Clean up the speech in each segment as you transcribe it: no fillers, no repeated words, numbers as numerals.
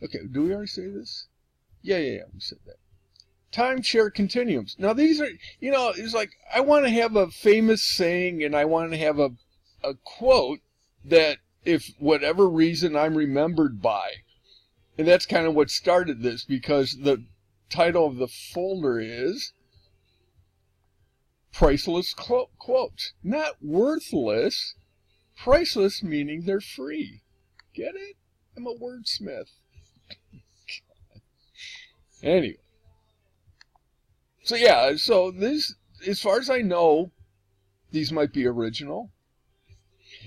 Okay, do we already say this? Yeah, we said that. Timeshare continuums. Now these are, it's like I want to have a famous saying and I want to have a quote that if whatever reason I'm remembered by. And that's kind of what started this, because the title of the folder is Priceless Quotes. Not worthless. Priceless meaning they're free. Get it? I'm a wordsmith. Anyway. So yeah, so this, as far as I know, these might be original.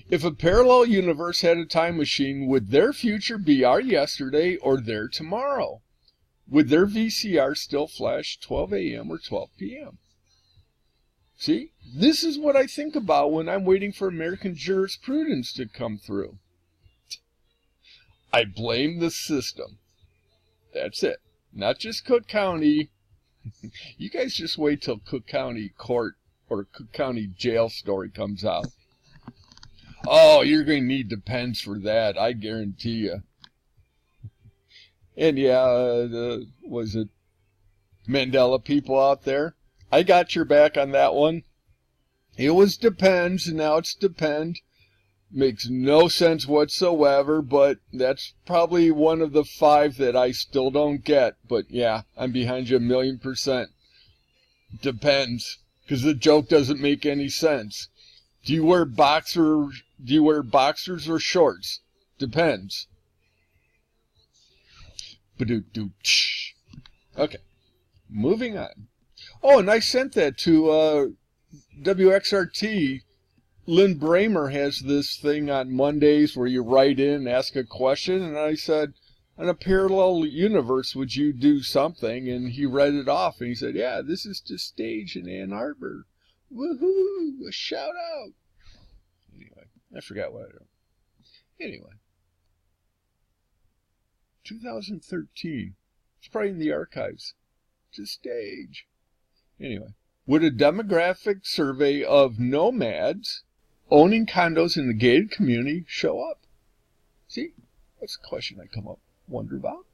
If a parallel universe had a time machine, would their future be our yesterday or their tomorrow? Would their VCR still flash 12 a.m. or 12 p.m.? See, this is what I think about when I'm waiting for American jurisprudence to come through. I blame the system. That's it. Not just Cook County. You guys just wait till Cook County Court or Cook County Jail story comes out. Oh, you're going to need Depends for that, I guarantee you. And yeah, was it Mandela people out there? I got your back on that one. It was Depends, and now it's Depend. Makes no sense whatsoever, but that's probably one of the 5 that I still don't get. But yeah, I'm behind you 1,000,000%. Depends, because the joke doesn't make any sense. Do you wear boxers or shorts? Depends. Okay, moving on. Oh, and I sent that to WXRT. Lynn Bramer has this thing on Mondays where you write in and ask a question, and I said, in a parallel universe, would you do something? And he read it off, and he said, yeah, this is to stage in Ann Arbor. Woohoo! A shout out. Anyway, I forgot what I wrote. Anyway, 2013. It's probably in the archives. To stage. Anyway, would a demographic survey of nomads owning condos in the gated community show up? See, that's a question I wonder about.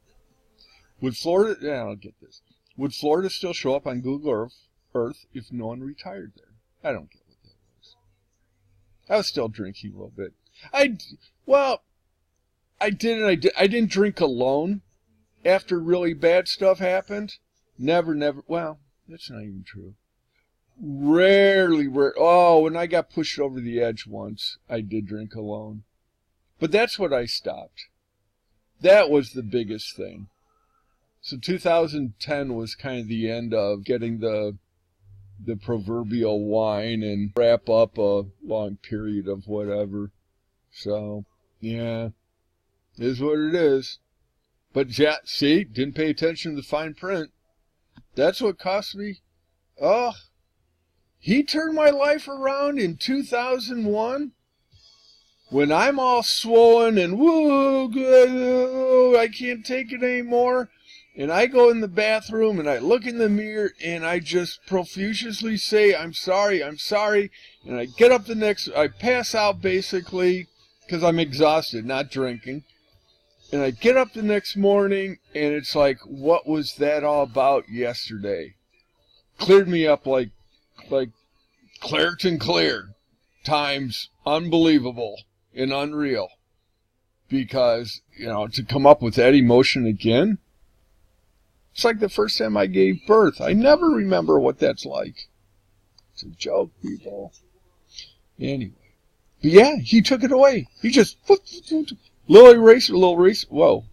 Would Florida? Yeah, I'll get this. Would Florida still show up on Google Earth if no one retired there? I don't get what that was. I was still drinking a little bit. I didn't drink alone after really bad stuff happened. Never. Well, that's not even true. Rarely. Oh, when I got pushed over the edge once, I did drink alone. But that's what I stopped. That was the biggest thing. So 2010 was kind of the end of getting the proverbial wine and wrap up a long period of whatever. So, yeah, it is what it is. But yeah, see, didn't pay attention to the fine print. That's what cost me. Oh, he turned my life around in 2001. When I'm all swollen and woo, I can't take it anymore. And I go in the bathroom and I look in the mirror and I just profusely say, I'm sorry. And I get up I pass out basically because I'm exhausted, not drinking. And I get up the next morning and it's like, what was that all about yesterday? Cleared me up like Claritin Clear times unbelievable and unreal. Because, to come up with that emotion again, it's like the first time I gave birth. I never remember what that's like. It's a joke, people. Anyway. But yeah, he took it away. He just, little eraser. Whoa.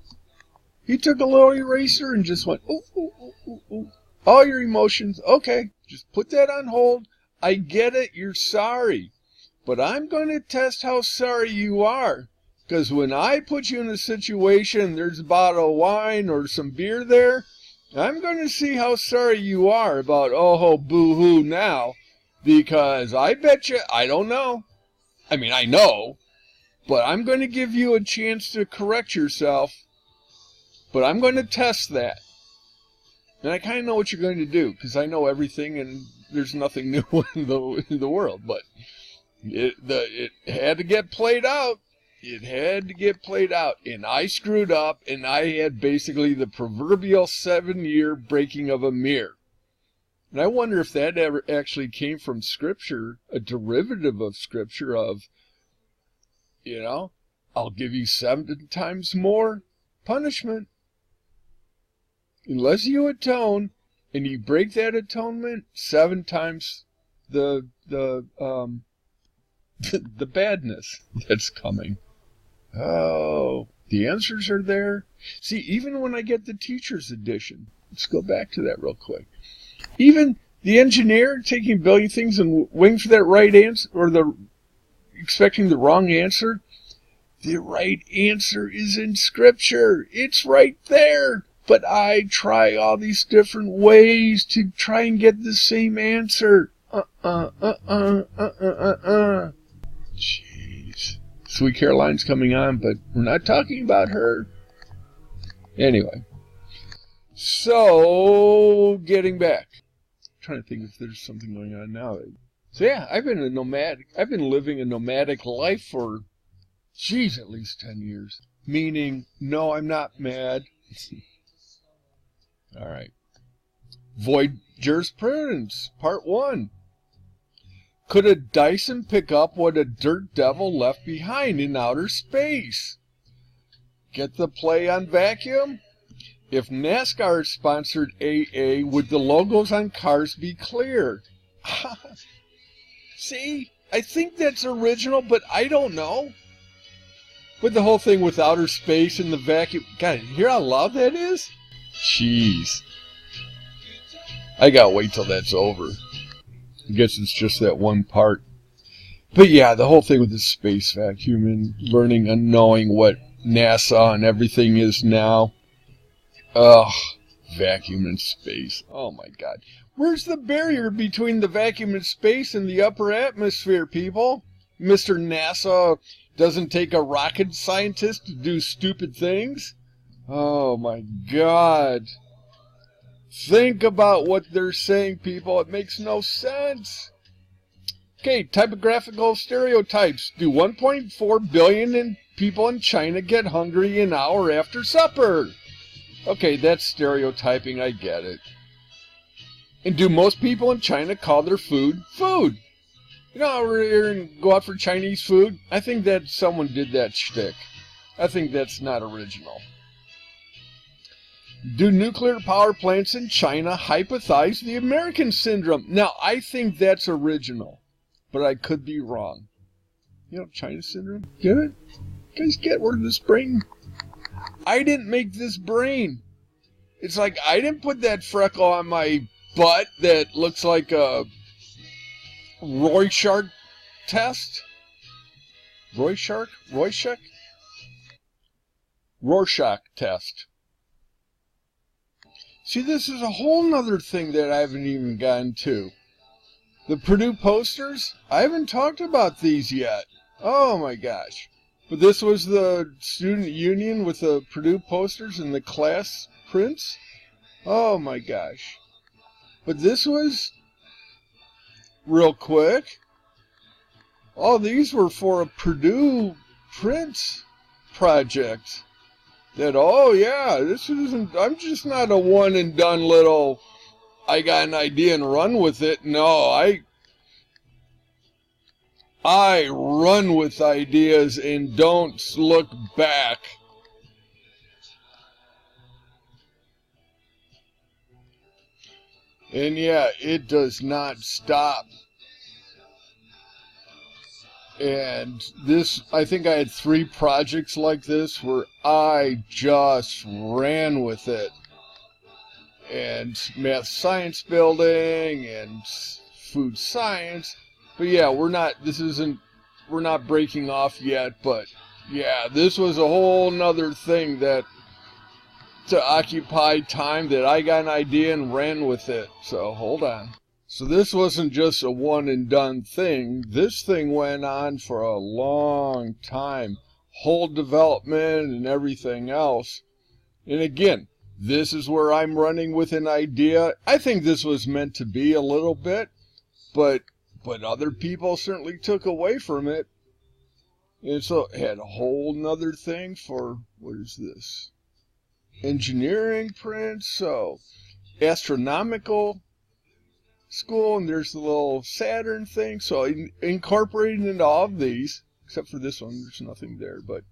He took a little eraser and just went, ooh. All your emotions, okay, just put that on hold. I get it, you're sorry. But I'm going to test how sorry you are. Because when I put you in a situation, there's a bottle of wine or some beer there, I'm going to see how sorry you are about, oh, boo-hoo now. Because I bet you, I don't know. I mean, I know. But I'm going to give you a chance to correct yourself. But I'm going to test that. And I kind of know what you're going to do. Because I know everything and there's nothing new in the world. But it had to get played out. it had to get played out, and I screwed up, and I had basically the proverbial 7-year breaking of a mirror. And I wonder if that ever actually came from Scripture, a derivative of Scripture of, you know, I'll give you 7 times more punishment. Unless you atone, and you break that atonement, 7 times the badness that's coming. Oh, the answers are there. See, even when I get the teacher's edition, let's go back to that real quick. Even the engineer taking a billion things and waiting for that right answer, or expecting the wrong answer, the right answer is in Scripture. It's right there. But I try all these different ways to try and get the same answer. Jeez. Sweet Caroline's coming on, but we're not talking about her. Anyway. So, getting back. I'm trying to think if there's something going on now. So yeah, I've been living a nomadic life for, geez, at least 10 years. Meaning, no, I'm not mad. All right. Void jurisprudence, part 1. Could a Dyson pick up what a dirt devil left behind in outer space? Get the play on vacuum? If NASCAR sponsored AA, would the logos on cars be clear? See, I think that's original, but I don't know. But the whole thing with outer space and the vacuum, God, you hear how loud that is? Jeez. I gotta wait till that's over. I guess it's just that one part. But yeah, the whole thing with the space vacuum and learning and knowing what NASA and everything is now. Ugh, vacuum in space. Oh my God. Where's the barrier between the vacuum in space and the upper atmosphere, people? Mr. NASA doesn't take a rocket scientist to do stupid things? Oh my God. Think about what they're saying, people. It makes no sense. Okay, typographical stereotypes. Do 1.4 billion people in China get hungry an hour after supper? Okay, that's stereotyping. I get it. And do most people in China call their food food? You know, over here and go out for Chinese food? I think that someone did that shtick. I think that's not original. Do nuclear power plants in China hypothesize the American syndrome? Now, I think that's original, but I could be wrong. You know, China syndrome? Get it? You guys get where this brain? I didn't make this brain. It's like I didn't put that freckle on my butt that looks like a Rorschach test. Rorschach test. See, this is a whole nother thing that I haven't even gotten to. The Purdue posters, I haven't talked about these yet. Oh my gosh. But this was the student union with the Purdue posters and the class prints. Oh my gosh. But this was, real quick, all these were for a Purdue print project. That, oh yeah, this isn't, I'm just not a one and done little, I got an idea and run with it. No, I run with ideas and don't look back. And yeah, it does not stop. And this, I think I had 3 projects like this where I just ran with it. And math science building and food science. But yeah, we're not breaking off yet, but yeah, this was a whole nother thing that to occupy time that I got an idea and ran with it. So hold on. So this wasn't just a one and done thing. This thing went on for a long time. Whole development and everything else. And again, this is where I'm running with an idea. I think this was meant to be a little bit, but other people certainly took away from it. And so it had a whole nother thing for, what is this? Engineering print, so astronomical school, and there's the little Saturn thing. So I incorporated into all of these, except for this one, there's nothing there, but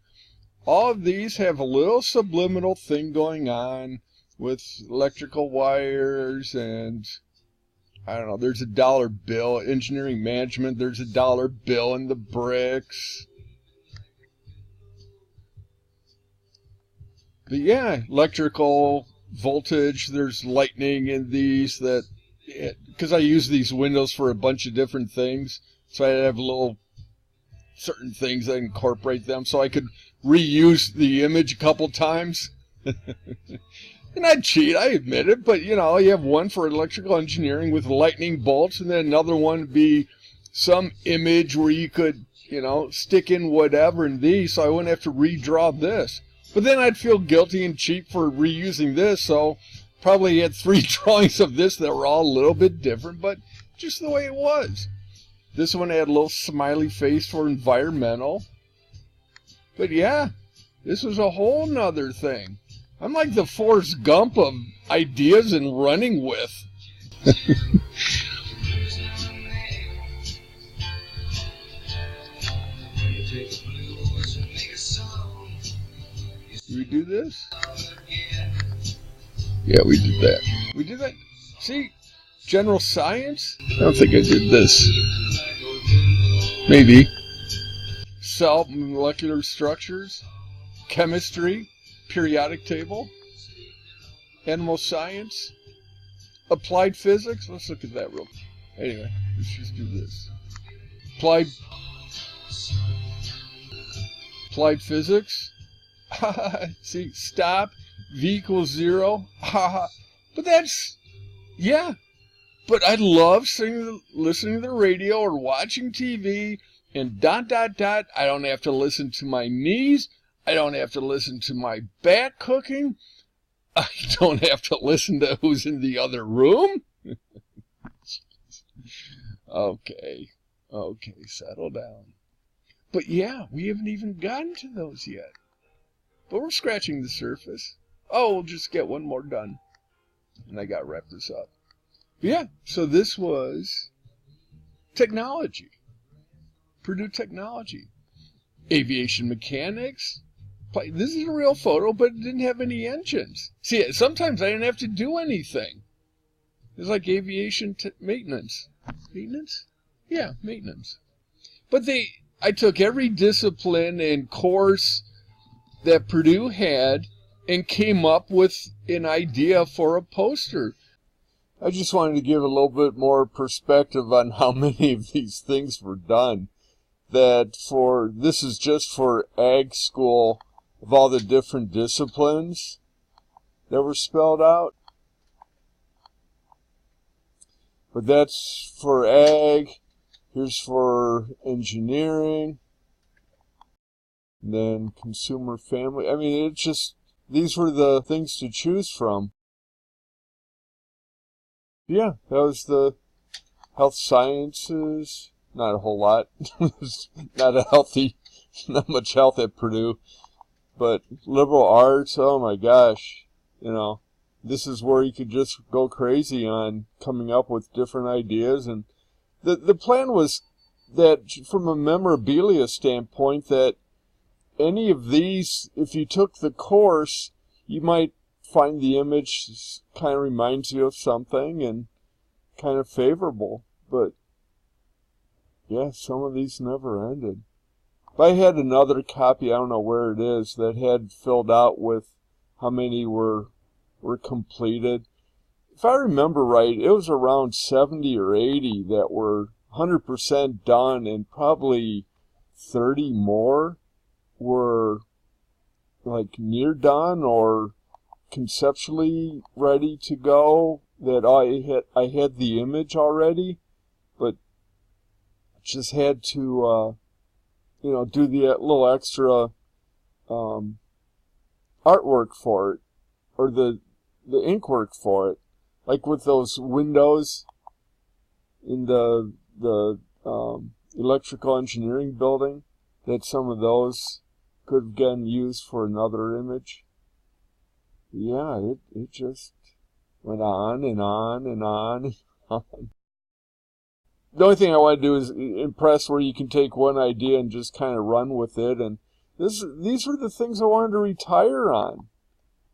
all of these have a little subliminal thing going on with electrical wires, and I don't know, there's a dollar bill, engineering management, there's a dollar bill in the bricks. But yeah, electrical voltage, there's lightning in these, that, because I use these windows for a bunch of different things, so I have little certain things that incorporate them, so I could reuse the image a couple times. And I'd cheat, I admit it, but you know, you have one for electrical engineering with lightning bolts, and then another one would be some image where you could, you know, stick in whatever in these, so I wouldn't have to redraw this. But then I'd feel guilty and cheap for reusing this, so probably had 3 drawings of this that were all a little bit different, but just the way it was. This one had a little smiley face for environmental. But yeah, this was a whole nother thing. I'm like the Forrest Gump of ideas and running with. Did we do this? Yeah, we did that. We did that. See? General science? I don't think I did this. Maybe. Cell molecular structures. Chemistry. Periodic table. Animal science. Applied physics. Let's look at that real quick. Anyway, let's just do this. Applied physics. See, stop. V equals 0. But that's, yeah. But I love listening to the radio or watching TV and ... I don't have to listen to my knees. I don't have to listen to my back cooking. I don't have to listen to who's in the other room. Okay, settle down. But yeah, we haven't even gotten to those yet. But we're scratching the surface. Oh, we'll just get one more done. And I got to wrap this up. But yeah, so this was technology. Purdue Technology. Aviation mechanics. This is a real photo, but it didn't have any engines. See, sometimes I didn't have to do anything. It's like aviation maintenance. Maintenance? Yeah, maintenance. But I took every discipline and course that Purdue had and came up with an idea for a poster. I just wanted to give a little bit more perspective on how many of these things were done. This is just for ag school, of all the different disciplines that were spelled out. But that's for ag. Here's for engineering. And then consumer family. I mean, it's just, these were the things to choose from. Yeah, that was the health sciences. Not a whole lot. Not much health at Purdue. But liberal arts, oh my gosh. You know, this is where you could just go crazy on coming up with different ideas. And the plan was that, from a memorabilia standpoint, that any of these, if you took the course, you might find the image kind of reminds you of something and kind of favorable. But yeah, some of these never ended. But I had another copy, I don't know where it is, that had filled out with how many were completed. If I remember right, it was around 70 or 80 that were 100% done, and probably 30 more were like near done or conceptually ready to go, that I had the image already, but just had to do the little extra artwork for it, or the ink work for it, like with those windows in the electrical engineering building. that some of those could have been used for another image. Yeah, it just went on and on and on and on. The only thing I want to do is impress where you can take one idea and just kind of run with it. And these were the things I wanted to retire on.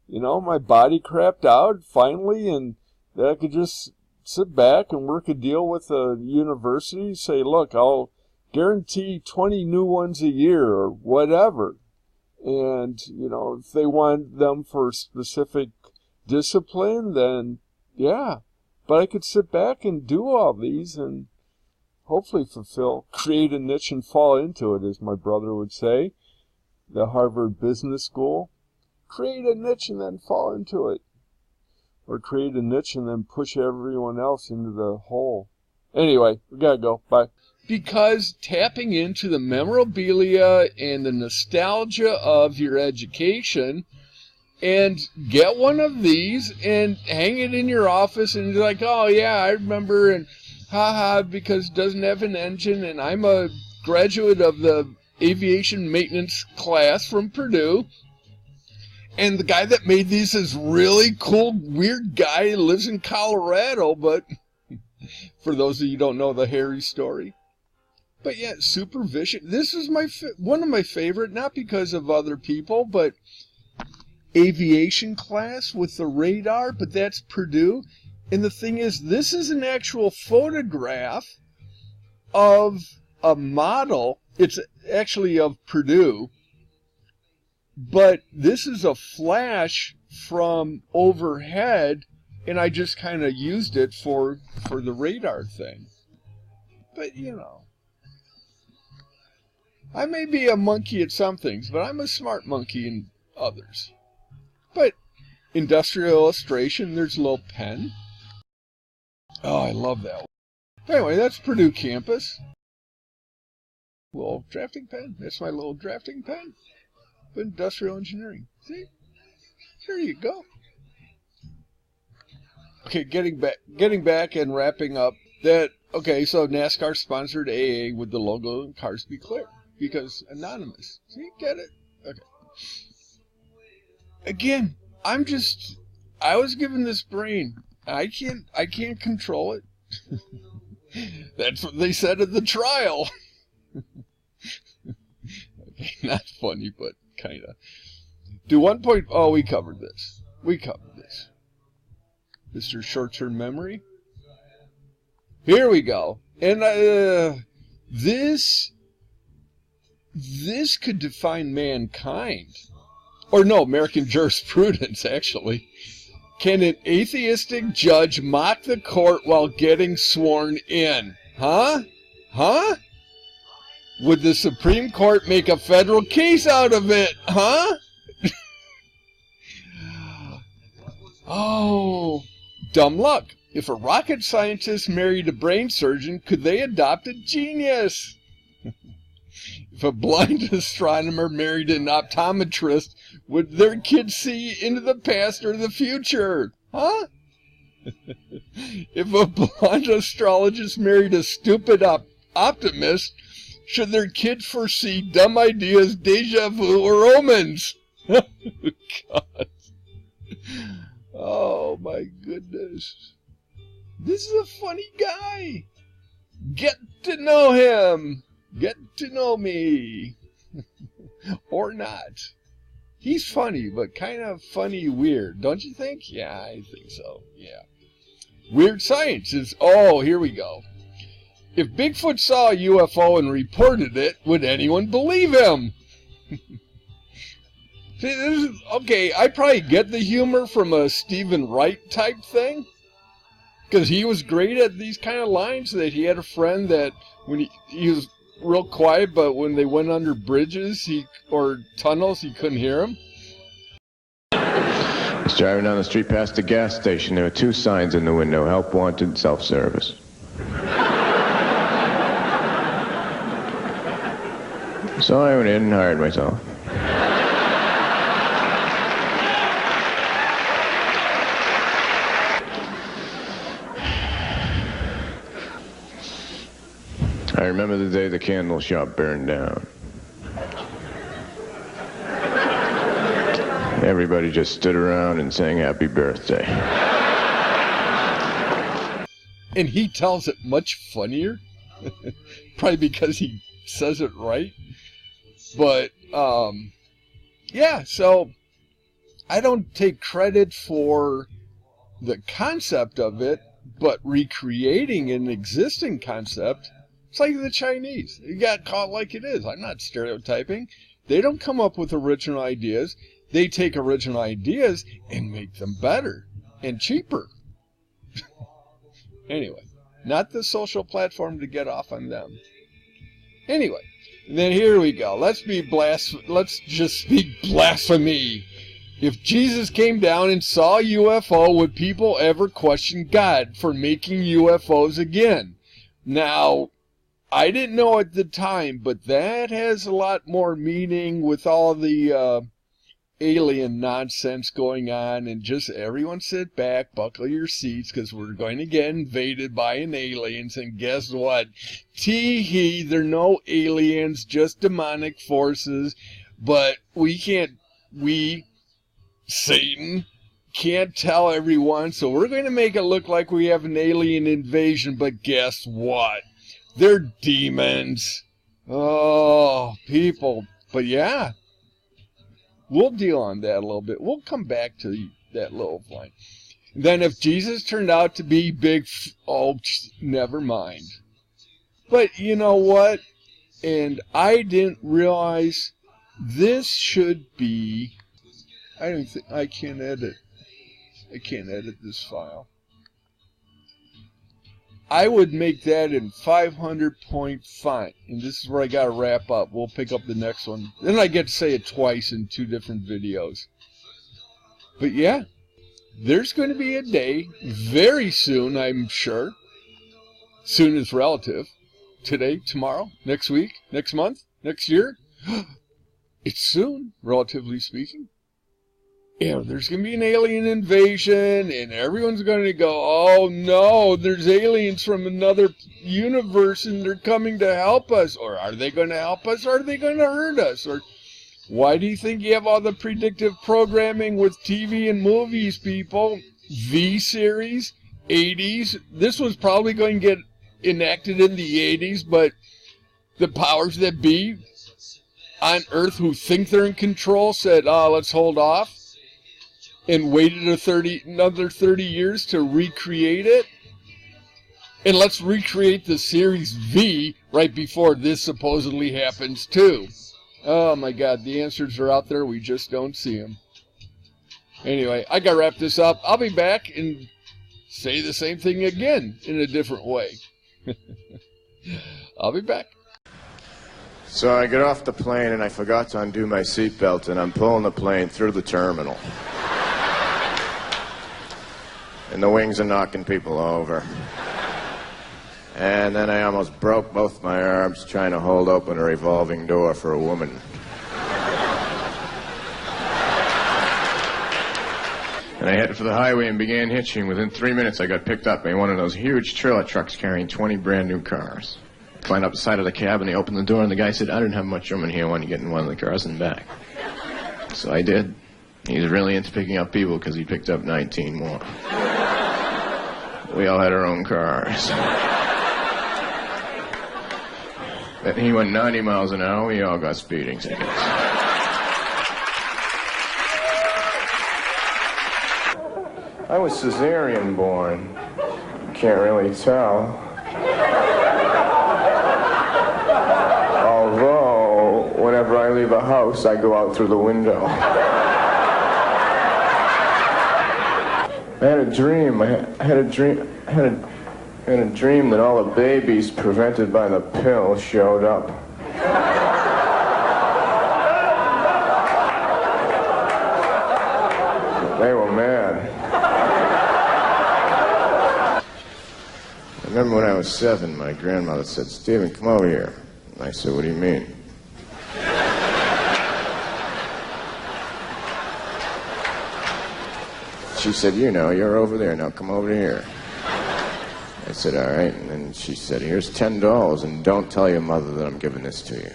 You know, my body crapped out finally, and that I could just sit back and work a deal with a university, say, look, I'll guarantee 20 new ones a year or whatever. And, you know, if they want them for specific discipline, then yeah. But I could sit back and do all these and hopefully create a niche and fall into it, as my brother would say, the Harvard Business School. Create a niche and then fall into it. Or create a niche and then push everyone else into the hole. Anyway, we gotta go. Bye. Because tapping into the memorabilia and the nostalgia of your education, and get one of these and hang it in your office, and you're like, oh yeah, I remember, and haha, because it doesn't have an engine, and I'm a graduate of the aviation maintenance class from Purdue. And the guy that made these is really cool, weird guy, lives in Colorado, but for those of you who don't know the Harry story. But yeah, supervision. This is one of my favorite, not because of other people, but aviation class with the radar, but that's Purdue. And the thing is, this is an actual photograph of a model. It's actually of Purdue. But this is a flash from overhead, and I just kind of used it for the radar thing. But, you know, I may be a monkey at some things, but I'm a smart monkey in others. But industrial illustration, there's a little pen. Oh, I love that one. Anyway, that's Purdue campus. Little drafting pen. That's my little drafting pen. Industrial engineering. See? There you go. Okay, getting back and wrapping up that. Okay, so NASCAR sponsored AA with the logo and Cars Be Clear because anonymous. See, get it? Okay. Again, I was given this brain. I can't control it. That's what they said at the trial. Okay, not funny, but kind of. Do 1 point. Oh, we covered this. Mr. Short-term memory. Here we go. And this could define mankind. Or no, American jurisprudence, actually. Can an atheistic judge mock the court while getting sworn in? Huh? Would the Supreme Court make a federal case out of it? Huh? Oh, dumb luck. If a rocket scientist married a brain surgeon, could they adopt a genius? If a blind astronomer married an optometrist, would their kids see into the past or the future? Huh? If a blind astrologist married a stupid optimist, should their kids foresee dumb ideas, deja vu, or omens? God. Oh, my goodness. This is a funny guy. Get to know him. Get to know me. Or not. He's funny, but kind of funny weird, don't you think? Yeah, I think so. Yeah. Weird science is... Oh, here we go. If Bigfoot saw a UFO and reported it, would anyone believe him? See, this is... Okay, I probably get the humor from a Stephen Wright type thing. Because he was great at these kind of lines, that he had a friend that when he was real quiet, but when they went under bridges or tunnels, he couldn't hear him. I was driving down the street past the gas station. There were two signs in the window: help wanted, self-service. So I went in and hired myself. I remember the day the candle shop burned down. everybody just stood around and sang happy birthday. And he tells it much funnier. Probably because he says it right. But, yeah, so I don't take credit for the concept of it, but recreating an existing concept, it's like the Chinese. You got caught like it is. I'm not stereotyping. They don't come up with original ideas. They take original ideas and make them better and cheaper. Anyway, not the social platform to get off on them. Anyway, then here we go. Let's just speak blasphemy. If Jesus came down and saw a UFO, would people ever question God for making UFOs again? Now, I didn't know at the time, but that has a lot more meaning with all the alien nonsense going on, and just everyone sit back, buckle your seats, because we're going to get invaded by an aliens, and guess what? Tee-hee, they're no aliens, just demonic forces, but Satan, can't tell everyone, so we're going to make it look like we have an alien invasion, but guess what? They're demons. Oh, people. But yeah, we'll deal on that a little bit. We'll come back to that little line. Then if Jesus turned out to be big, never mind. But you know what? And I didn't realize this should be... I can't edit. I can't edit this file. I would make that in 500-point font. And this is where I got to wrap up. We'll pick up the next one. Then I get to say it twice in 2 different videos. But yeah, there's going to be a day very soon, I'm sure. Soon is relative. Today, tomorrow, next week, next month, next year. It's soon, relatively speaking. Yeah, there's going to be an alien invasion, and everyone's going to go, oh no, there's aliens from another universe, and they're coming to help us. Or are they going to help us, or are they going to hurt us? Or why do you think you have all the predictive programming with TV and movies, people? V-series, 80s. This was probably going to get enacted in the 80s, but the powers that be on Earth who think they're in control said, let's hold off. And waited another 30 years to recreate it. And let's recreate the Series V right before this supposedly happens too. Oh my God, the answers are out there, we just don't see them. Anyway, I gotta wrap this up. I'll be back and say the same thing again in a different way. I'll be back. So I get off the plane and I forgot to undo my seatbelt, and I'm pulling the plane through the terminal. And the wings are knocking people over. And then I almost broke both my arms trying to hold open a revolving door for a woman. And I headed for the highway and began hitching. Within 3 minutes, I got picked up by one of those huge trailer trucks carrying 20 brand new cars. I climbed up the side of the cab, and he opened the door, and the guy said, I didn't have much room in here. Why don't you get in one of the cars and back? So I did. He was really into picking up people because he picked up 19 more. We all had our own cars. Then he went 90 miles an hour. We all got speeding tickets. I was cesarean born. Can't really tell. Although, whenever I leave a house, I go out through the window. I had a dream. I had a dream that all the babies prevented by the pill showed up. They were mad. I remember when I was 7, my grandmother said, Stephen, come over here. And I said, what do you mean? She said, you know, you're over there, now come over here. I said, all right, and then she said, here's $10, and don't tell your mother that I'm giving this to you.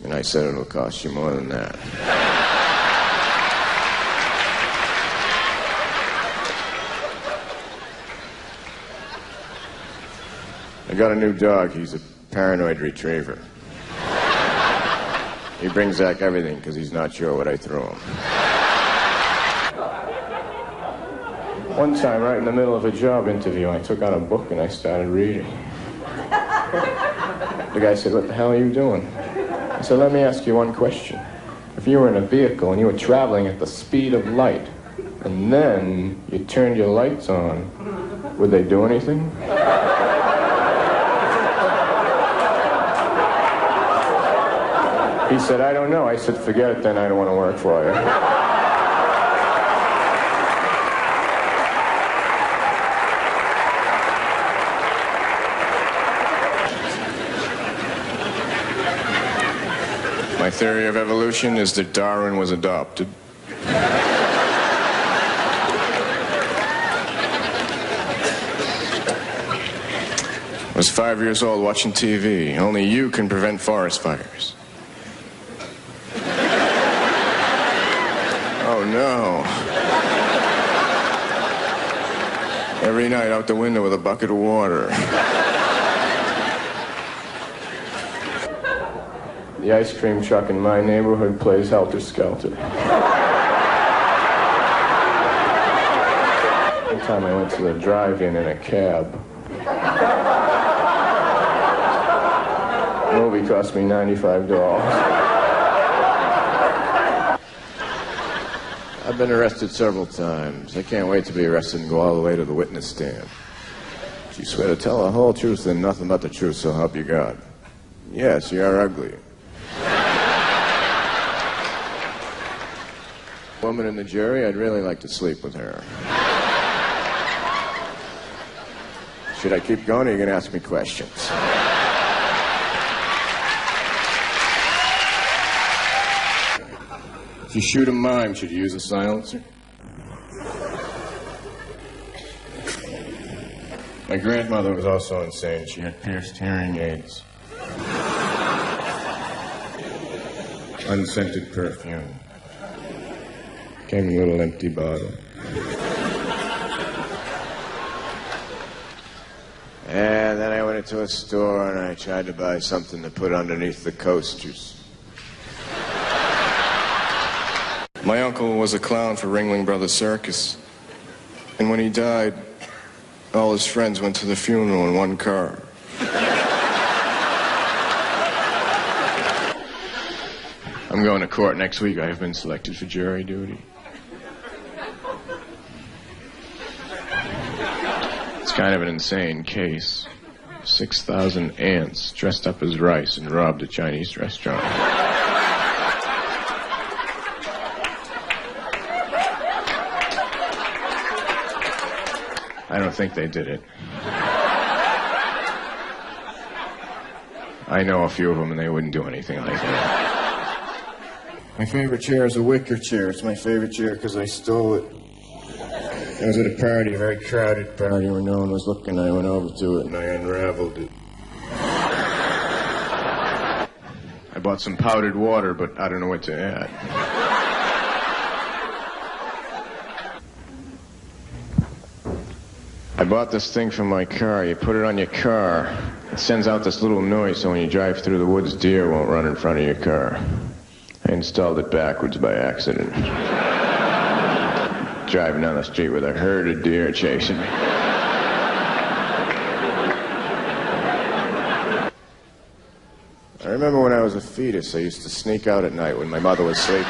And I said, it'll cost you more than that. I got a new dog. He's a paranoid retriever. He brings back everything because he's not sure what I threw him. One time, right in the middle of a job interview, I took out a book and I started reading. The guy said, "What the hell are you doing?" I said, "Let me ask you one question. If you were in a vehicle and you were traveling at the speed of light, and then you turned your lights on, would they do anything?" He said, "I don't know." I said, "Forget it then, I don't want to work for you." My theory of evolution is that Darwin was adopted. I was 5 years old watching TV. Only you can prevent forest fires. Oh no. Every night out the window with a bucket of water. The ice cream truck in my neighborhood plays helter-skelter. One time I went to the drive-in in a cab. The movie cost me $95. I've been arrested several times. I can't wait to be arrested and go all the way to the witness stand. If you swear to tell the whole truth and nothing but the truth, so help you God. Yes, you are ugly. Woman in the jury, I'd really like to sleep with her. Should I keep going, or are you going to ask me questions? If you shoot a mime, should you use a silencer? My grandmother was also insane. She had pierced hearing aids. Unscented perfume. Came in a little empty bottle. And then I went into a store and I tried to buy something to put underneath the coasters. My uncle was a clown for Ringling Brothers Circus. And when he died, all his friends went to the funeral in one car. I'm going to court next week. I have been selected for jury duty. It's kind of an insane case. 6,000 ants dressed up as rice and robbed a Chinese restaurant. I don't think they did it. I know a few of them and they wouldn't do anything like that. My favorite chair is a wicker chair. It's my favorite chair because I stole it. I was at a party, a very crowded party where no one was looking. I went over to it and I unraveled it. I bought some powdered water, but I don't know what to add. I bought this thing for my car. You put it on your car. It sends out this little noise so when you drive through the woods, deer won't run in front of your car. I installed it backwards by accident. Driving down the street with a herd of deer chasing me. I remember when I was a fetus, I used to sneak out at night when my mother was sleeping.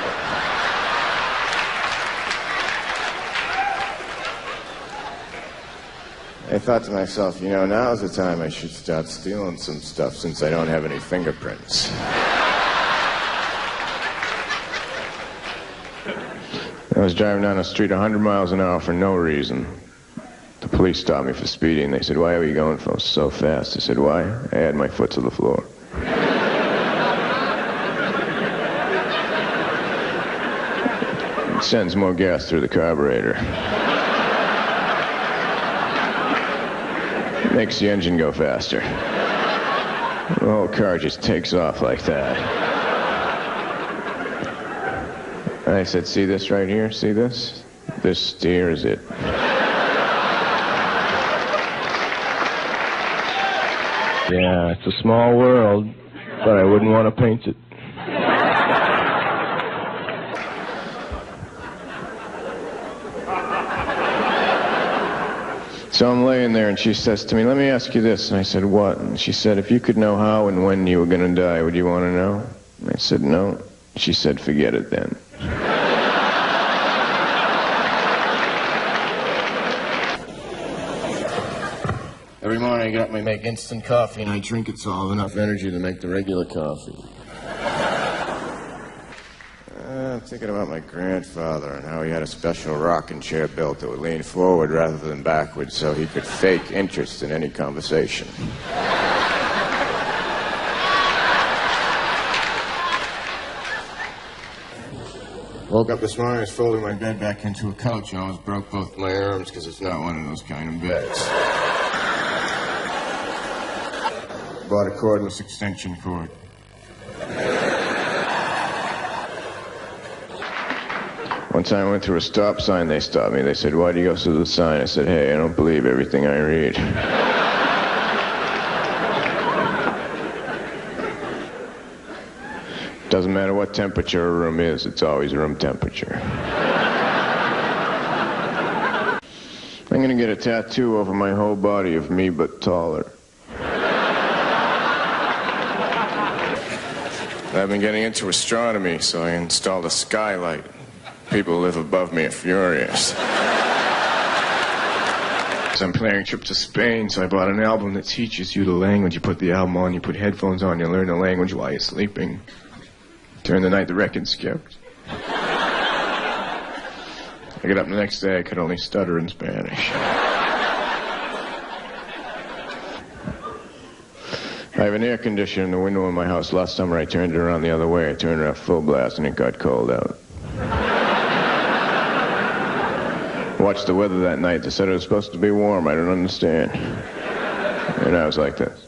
I thought to myself, you know, now's the time I should start stealing some stuff since I don't have any fingerprints. I was driving down the street 100 miles an hour for no reason. The police stopped me for speeding. They said, "Why are you going so fast?" I said, "Why? I had my foot to the floor." It sends more gas through the carburetor. It makes the engine go faster. The whole car just takes off like that. I said, "See this right here? See this? This steers it." Yeah, it's a small world, but I wouldn't want to paint it. So I'm laying there, and she says to me, let me ask you this. And I said, what? And she said, if you could know how and when you were going to die, would you want to know? And I said, no. She said, forget it then. Every morning I get up and I make instant coffee, and I drink it so I'll have enough energy to make the regular coffee. I'm thinking about my grandfather and how he had a special rocking chair built that would lean forward rather than backwards so he could fake interest in any conversation. Woke up this morning, I was folding my bed back into a couch, and I almost broke both my arms because it's not one of those kind of beds. Bought a cordless extension cord. One time I went through a stop sign, they stopped me. They said, why do you go through the sign? I said, hey, I don't believe everything I read. Doesn't matter what temperature a room is, it's always room temperature. I'm gonna get a tattoo over my whole body of me but taller. I've been getting into astronomy, so I installed a skylight. People who live above me are furious. So I'm planning a trip to Spain, so I bought an album that teaches you the language. You put the album on, you put headphones on, you learn the language while you're sleeping. During the night, the record skipped. I get up the next day, I could only stutter in Spanish. I have an air conditioner in the window in my house. Last summer, I turned it around the other way. I turned it off full blast, and it got cold out. Watched the weather that night. They said it was supposed to be warm. I don't understand. And I was like this.